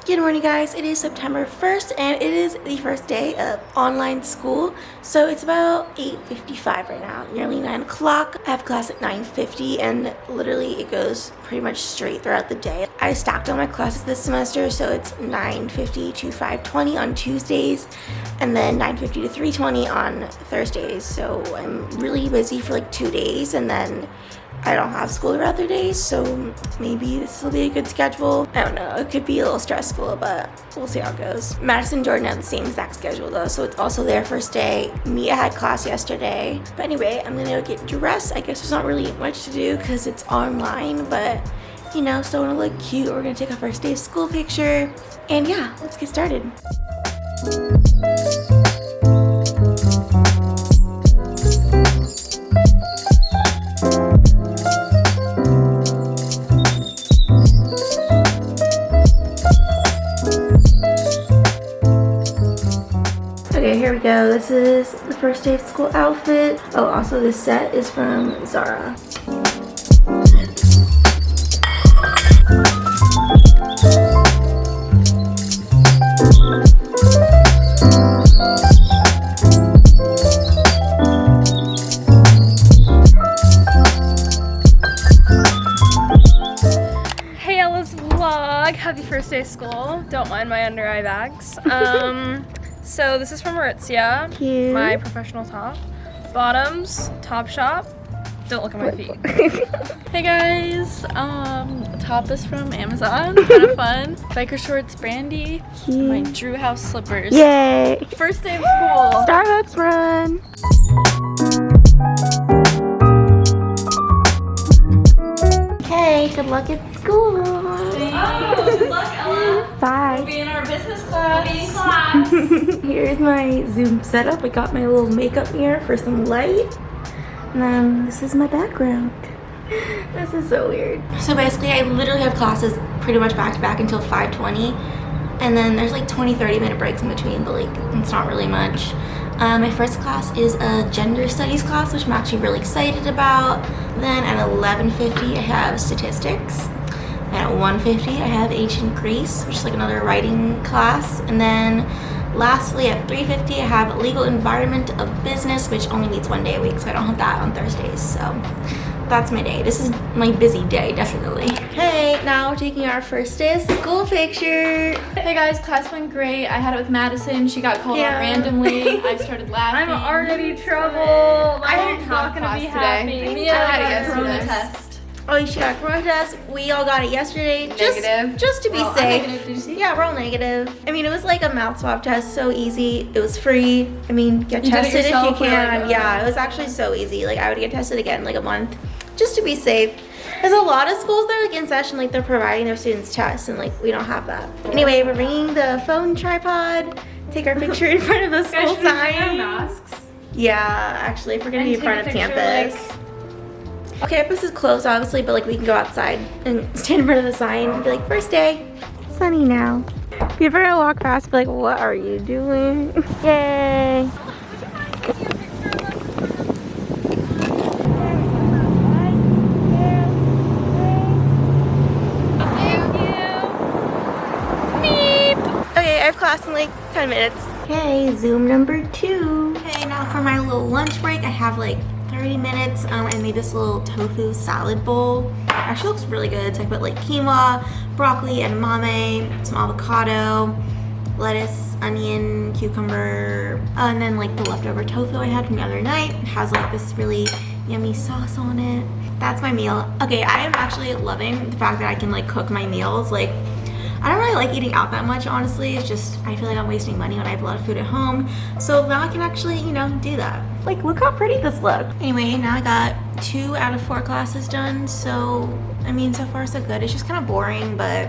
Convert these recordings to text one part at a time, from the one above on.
Good morning, guys. It is September 1st and it is the first day of online school. So it's about 8:55 right now, nearly 9 o'clock. I have class at 9:50 and literally it goes pretty much straight throughout the day. I stacked all my classes this semester, so it's 9:50 to 5:20 on Tuesdays and then 9:50 to 3:20 on Thursdays. So I'm really busy for like 2 days and then I don't have school the other days, so maybe this will be a good schedule. I don't know, it could be a little stressful, but we'll see how it goes. Madison and Jordan have the same exact schedule though, so it's also their first day. Mia had class yesterday. But anyway, I'm gonna get dressed. I guess there's not really much to do because it's online, but you know, still wanna look cute. We're gonna take our first day of school picture. And yeah, let's get started. Okay, here we go. This is the first day of school outfit. Oh, also this set is from Zara. Hey Ella's vlog. Happy first day of school. Don't mind my under eye bags. So this is from Aritzia. Cute. My professional top. Bottoms, Topshop. Don't look at my feet. Hey guys, top is from Amazon. Kind of fun. Biker shorts, Brandy. Cute. My Drew House slippers. Yay! First day of school. Starbucks run! Okay, good luck at school. Good luck, Ella. Bye. We'll be in our business class. Here's my Zoom setup. I got my little makeup mirror for some light. And then this is my background. This is so weird. So basically I literally have classes pretty much back to back until 5:20. And then there's like 20-30 minute breaks in between, but like it's not really much. My first class is a gender studies class, which I'm actually really excited about. Then at 11:50 I have statistics. And at 1:50 I have ancient Greece, which is like another writing class. And then lastly at 3:50 I have legal environment of business, which only meets 1 day a week, so I don't have that on Thursdays. So that's my day. This is my busy day, definitely. Okay, now we're taking our first day of school picture. Hey guys, class went great. I had it with Madison. She got called out randomly. I started laughing. I'm already trouble. My I mom's didn't not have gonna be class happy. today. Mia I had it got a corona yesterday. test. Oh, she got a corona test. We all got it yesterday. Negative. Just to be Oh, I'm safe. negative. Did you see? Yeah, we're all negative. I mean, it was like a mouth swab test, so easy. It was free. I mean, get You did it tested if you yourself or can. like, Yeah, it was actually so easy. Like, I would get tested again in like a month, just to be safe. There's a lot of schools that are like in session, like they're providing their students tests, and like we don't have that. Anyway, we're bringing the phone tripod. Take our picture in front of the school sign. Masks. Yeah, actually, if we're gonna And be in take front a of picture, campus. Campus is closed, obviously, but like we can go outside and stand in front of the sign and be like, first day. It's sunny now. People are gonna walk past, be like, what are you doing? Yay! Okay, I have class in like 10 minutes. Okay, Zoom number 2. Okay, now for my little lunch break, I have like 30 minutes. I made this little tofu salad bowl. It actually looks really good. So I put like quinoa, broccoli, edamame, some avocado, lettuce, onion, cucumber, and then like the leftover tofu I had from the other night. It has like this really yummy sauce on it. That's my meal. Okay, I am actually loving the fact that I can like cook my meals. Like, I don't really like eating out that much, honestly. It's just, I feel like I'm wasting money when I have a lot of food at home. So now I can actually, you know, do that. Like, look how pretty this looks. Anyway, now I got 2 out of 4 classes done. So, I mean, so far so good. It's just kind of boring, but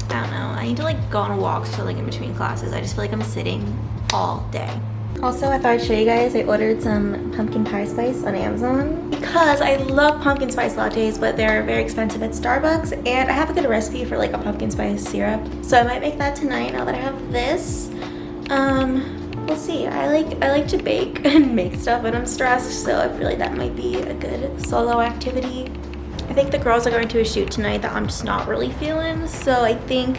I don't know. I need to like go on walks to like in between classes. I just feel like I'm sitting all day. Also, I thought I'd show you guys, I ordered some pumpkin pie spice on Amazon because I love pumpkin spice lattes, but they're very expensive at Starbucks, and I have a good recipe for like a pumpkin spice syrup. So I might make that tonight now that I have this. We'll see. I like to bake and make stuff when I'm stressed, so I feel like that might be a good solo activity. I think the girls are going to a shoot tonight that I'm just not really feeling, so I think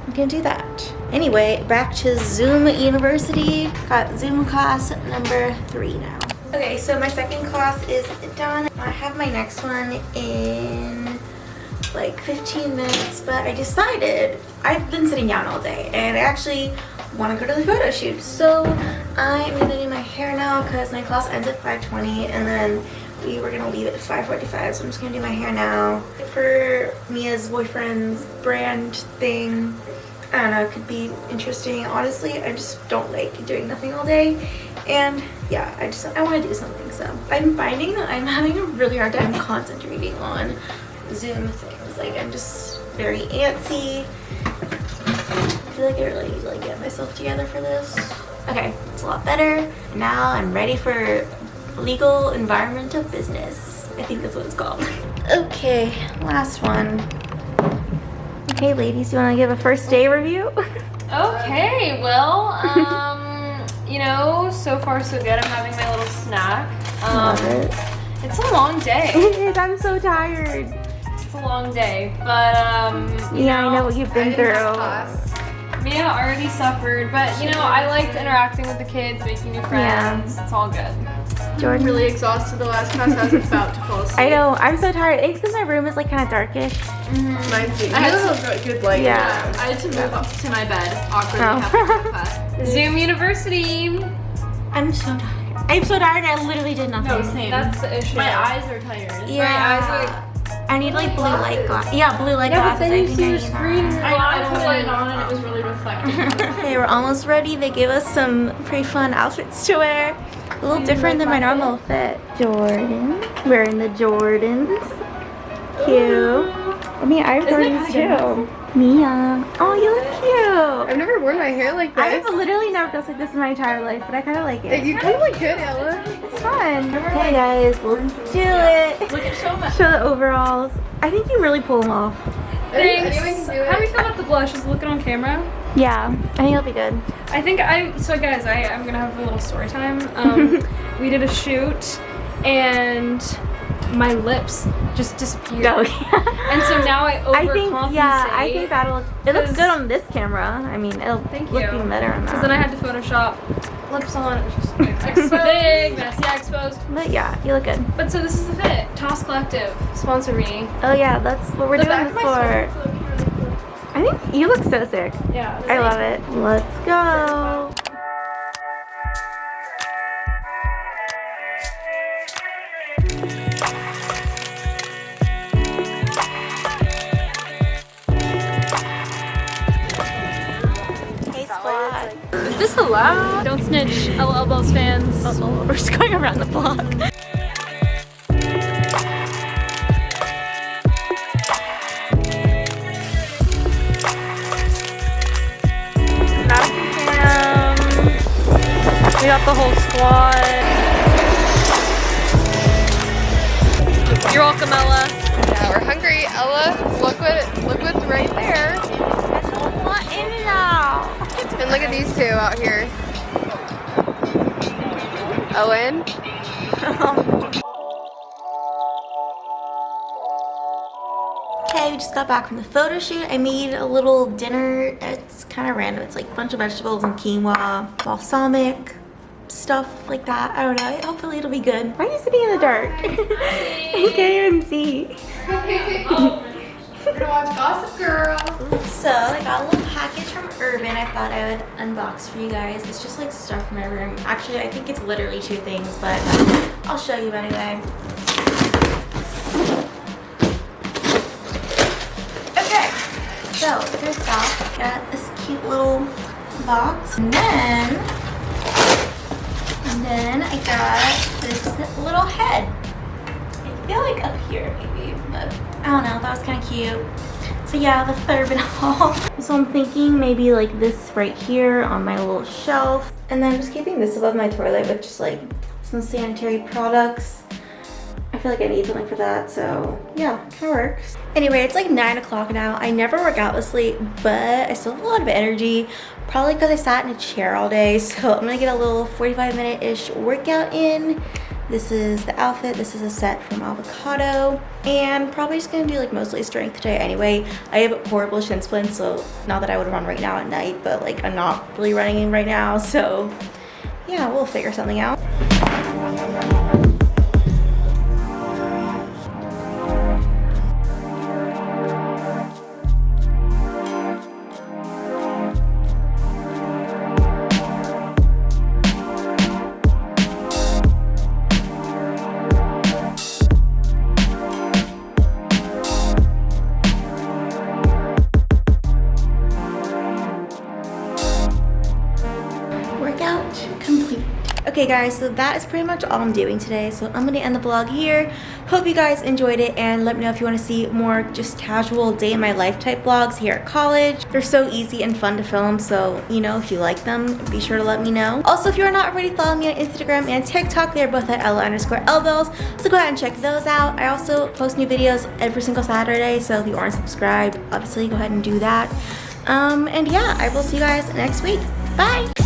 I'm gonna do that. Anyway, back to Zoom University. Got Zoom class number 3 now. Okay, so my second class is done. I have my next one in like 15 minutes, but I decided I've been sitting down all day and I actually want to go to the photo shoot. So I'm gonna do my hair now because my class ends at 5:20 and then we were gonna leave at 5:45, so I'm just gonna do my hair now. For Mia's boyfriend's brand thing, I don't know, it could be interesting. Honestly, I just don't like doing nothing all day. And yeah, I want to do something. So I'm finding that I'm having a really hard time concentrating on Zoom things. Like I'm just very antsy. I feel like I really need to like get myself together for this. Okay, it's a lot better. Now I'm ready for legal environment of business. I think that's what it's called. Okay, last one. Okay, ladies, you want to give a first day review? Okay, well, you know, so far so good. I'm having my little snack. Love it. It's a long day. It is. I'm so tired. It's a long day, but Yeah, I know what you've been through. Mia already suffered, but you know, I liked interacting with the kids, making new friends. It's all good. Jordan. Really exhausted the last class. I was about to fall asleep. I know. I'm so tired. It's because my room is like kind of darkish. Mine too. I had a good light. Yeah. I had to move up to my bed awkwardly Oh. halfway through class. Zoom University. I'm so tired. I'm so tired. I literally did nothing. No, same. That's the issue. My eyes are tired. Yeah. My eyes are. I need like blue light glasses. Yeah, blue light Yeah, but glasses. then you I think see I your need screen. that. I put mine on and it was really reflective. Okay, we're almost ready. They gave us some pretty fun outfits to wear. A little different than my normal fit. Jordan. Wearing the Jordans. Cute. I mean, I have Jordans too. Mia. Oh, you look cute. I've never worn my hair like I've literally never dressed like this in my entire life, but I kind of like it. You kind of look good, Ella. It's fun. Hey guys, let's do it. Look at so much. Show the overalls. I think you really pull them off. Thanks. Anyone can do it. How do you feel about the blush? Is it looking on camera? Yeah, I think it'll be good. I think so guys, I'm gonna have a little story time. We did a shoot and my lips just disappeared. Oh, yeah. And so now I overcompensate. I think that'll look, it looks good on this camera. I mean, it'll Thank look you. even better on Because that. then I had to Photoshop lips on. It was just exposed. Big, messy, exposed. But yeah, you look good. But so this is the fit. Toss Collective, sponsor me. Oh yeah, that's what we're doing this for. I think you look so sick. Yeah. I love it. Let's go. Hey squad. Is this allowed? Don't snitch, Elbells fans. Uh-oh, we're just going around the block. We got the whole squad. You're welcome, Ella. Yeah, we're hungry. Ella, look what's right there. What in it now? And look at these two out here. Owen. Okay, we just got back from the photo shoot. I made a little dinner. It's kind of random. It's like a bunch of vegetables and quinoa, balsamic, stuff like that. I don't know. Hopefully it'll be good. Why are you sitting in the dark? I can't even see. We're gonna watch Gossip Girl. So I got a little package from Urban. I thought I would unbox for you guys. It's just like stuff from my room. Actually, I think it's literally 2 things, but I'll show you anyway. Okay, so first off, I got this cute little box, and then I got this little head. I feel like up here maybe, but I don't know, that was kind of cute. So yeah, the Urban haul. So I'm thinking maybe like this right here on my little shelf. And then I'm just keeping this above my toilet with just like some sanitary products. I feel like I need something for that, so yeah, kind of works. Anyway, it's like 9 o'clock now. I never work out this late, but I still have a lot of energy. Probably because I sat in a chair all day. So I'm gonna get a little 45-minute-ish workout in. This is the outfit. This is a set from Avocado. And probably just gonna do like mostly strength today anyway. I have horrible shin splints, so not that I would run right now at night, but like I'm not really running right now. So yeah, we'll figure something out. Okay guys, so that is pretty much all I'm doing today. So I'm gonna end the vlog here. Hope you guys enjoyed it, and let me know if you want to see more just casual day in my life type vlogs here at college. They're so easy and fun to film, so you know, if you like them, be sure to let me know. Also, if you're not already following me on Instagram and TikTok, they're both at @Ella_Elbells, so go ahead and check those out. I also post new videos every single Saturday, so if you aren't subscribed, obviously go ahead and do that. And yeah, I will see you guys next week. Bye!